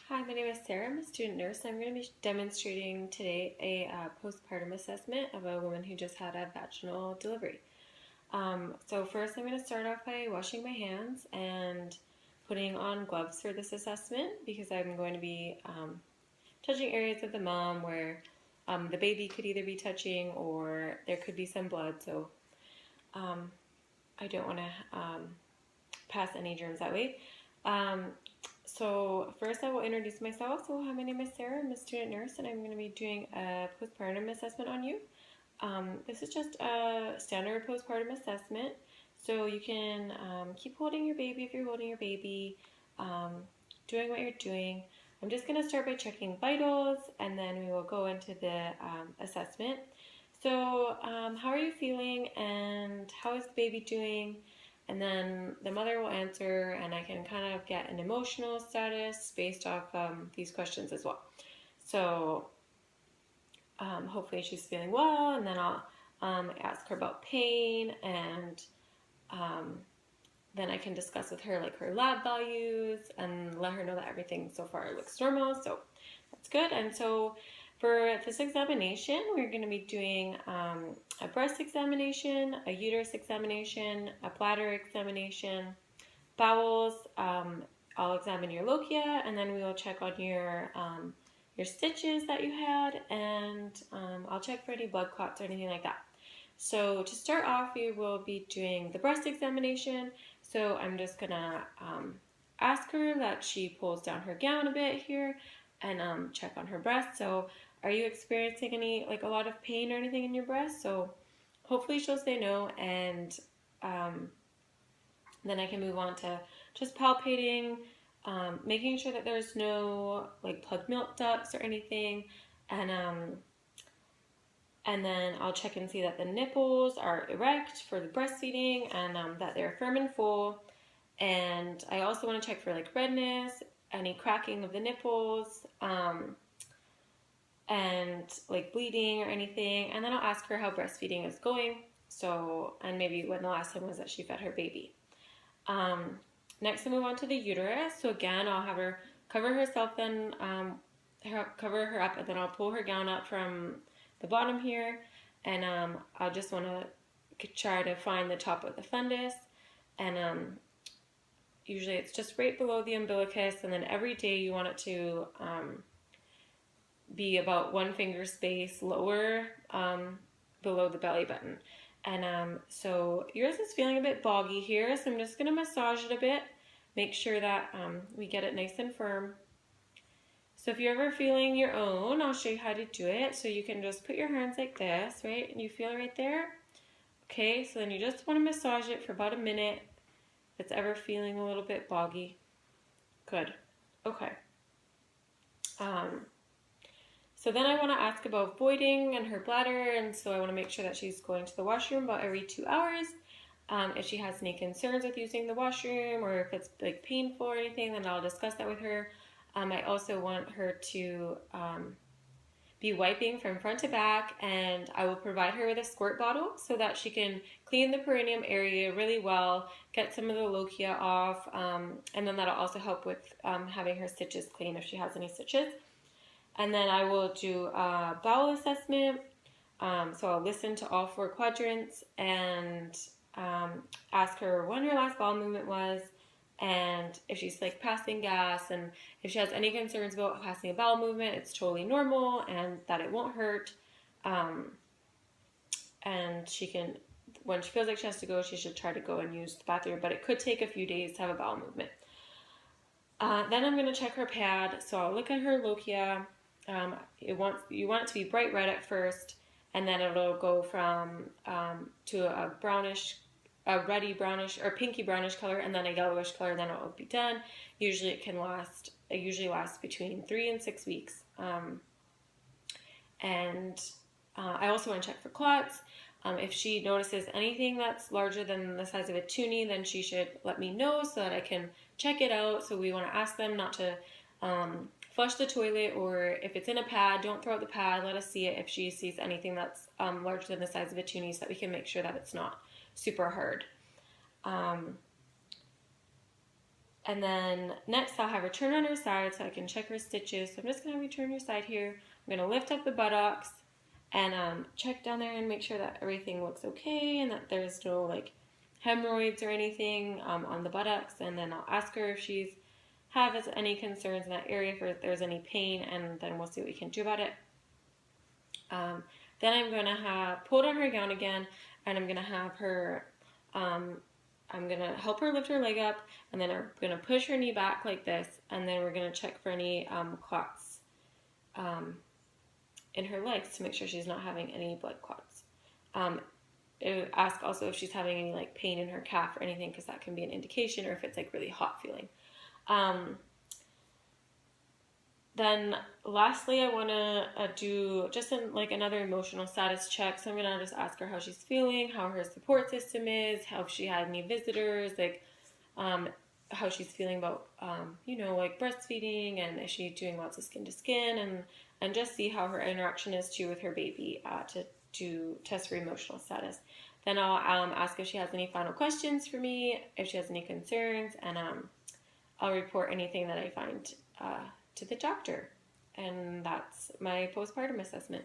Hi, my name is Sarah. I'm a student nurse. I'm going to be demonstrating today a postpartum assessment of a woman who just had a vaginal delivery. So first I'm going to start off by washing my hands and putting on gloves for this assessment because I'm going to be touching areas of the mom where the baby could either be touching or there could be some blood. So I don't want to pass any germs that way. So first I will introduce myself. So hi, my name is Sarah. I'm a student nurse and I'm going to be doing a postpartum assessment on you. This is just a standard postpartum assessment. So you can keep holding your baby if you're holding your baby, doing what you're doing. I'm just going to start by checking vitals and then we will go into the assessment. So how are you feeling and how is the baby doing? And then the mother will answer and I can kind of get an emotional status based off these questions as well. So hopefully she's feeling well, and then I'll ask her about pain, and then I can discuss with her like her lab values and let her know that everything so far looks normal. So that's good. And so for this examination, we're going to be doing a breast examination, a uterus examination, a bladder examination, bowels. I'll examine your lochia, and then we will check on your stitches that you had, and I'll check for any blood clots or anything like that. So to start off, we will be doing the breast examination. So I'm just gonna ask her that she pulls down her gown a bit here and check on her breast. So are you experiencing any, like a lot of pain or anything in your breast? So hopefully she'll say no, and then I can move on to just palpating, making sure that there's no like plugged milk ducts or anything, and then I'll check and see that the nipples are erect for the breastfeeding and that they're firm and full. And I also want to check for like redness, any cracking of the nipples, and like bleeding or anything. And then I'll ask her how breastfeeding is going. So, and maybe when the last time was that she fed her baby. Next I'll move on to the uterus. So again, I'll have her cover herself, then cover her up, and then I'll pull her gown up from the bottom here, and I'll just want to try to find the top of the fundus, and usually it's just right below the umbilicus, and then every day you want it to be about 1 finger space lower below the belly button. And so yours is feeling a bit boggy here, so I'm just going to massage it a bit, make sure that we get it nice and firm. So if you're ever feeling your own, I'll show you how to do it. So you can just put your hands like this, right? And you feel right there. Okay, so then you just want to massage it for about a minute if it's ever feeling a little bit boggy. Good. Okay. So then I want to ask about voiding and her bladder, and so I want to make sure that she's going to the washroom about every 2 hours. If she has any concerns with using the washroom or if it's like painful or anything, then I'll discuss that with her. I also want her to be wiping from front to back, and I will provide her with a squirt bottle so that she can clean the perineum area really well, get some of the lochia off, and then that'll also help with having her stitches clean if she has any stitches. And then I will do a bowel assessment. So I'll listen to all 4 quadrants and ask her when her last bowel movement was, and if she's like passing gas, and if she has any concerns about passing a bowel movement, it's totally normal and that it won't hurt. And she can, when she feels like she has to go, she should try to go and use the bathroom, but it could take a few days to have a bowel movement. Then I'm going to check her pad. So I'll look at her lochia. You want it to be bright red at first, and then it'll go from to a brownish, a ruddy brownish or pinky brownish color, and then a yellowish color, and then it will be done. Usually it usually lasts between 3 and 6 weeks. And I also want to check for clots. If she notices anything that's larger than the size of a toonie, then she should let me know so that I can check it out. So we want to ask them not to flush the toilet, or if it's in a pad, don't throw out the pad. Let us see it if she sees anything that's larger than the size of a toonie, so that we can make sure that it's not super hard. And then next I'll have her turn on her side so I can check her stitches. So I'm just going to have her turn her side here. I'm going to lift up the buttocks and check down there and make sure that everything looks okay and that there's no like hemorrhoids or anything on the buttocks. And then I'll ask her if she's has any concerns in that area, if there's any pain, and then we'll see what we can do about it. Then I'm going to have pulled on her gown again, and I'm going to have her, I'm going to help her lift her leg up, and then I'm going to push her knee back like this, and then we're going to check for any clots in her legs to make sure she's not having any blood clots. Ask also if she's having any like pain in her calf or anything, because that can be an indication, or if it's like really hot feeling. Then lastly, I want to do just another emotional status check. So I'm going to just ask her how she's feeling, how her support system is, how if she had any visitors, like how she's feeling about, like breastfeeding, and is she doing lots of skin to skin, and just see how her interaction is too with her baby to test for emotional status. Then I'll ask if she has any final questions for me, if she has any concerns, and I'll report anything that I find to the doctor. And that's my postpartum assessment.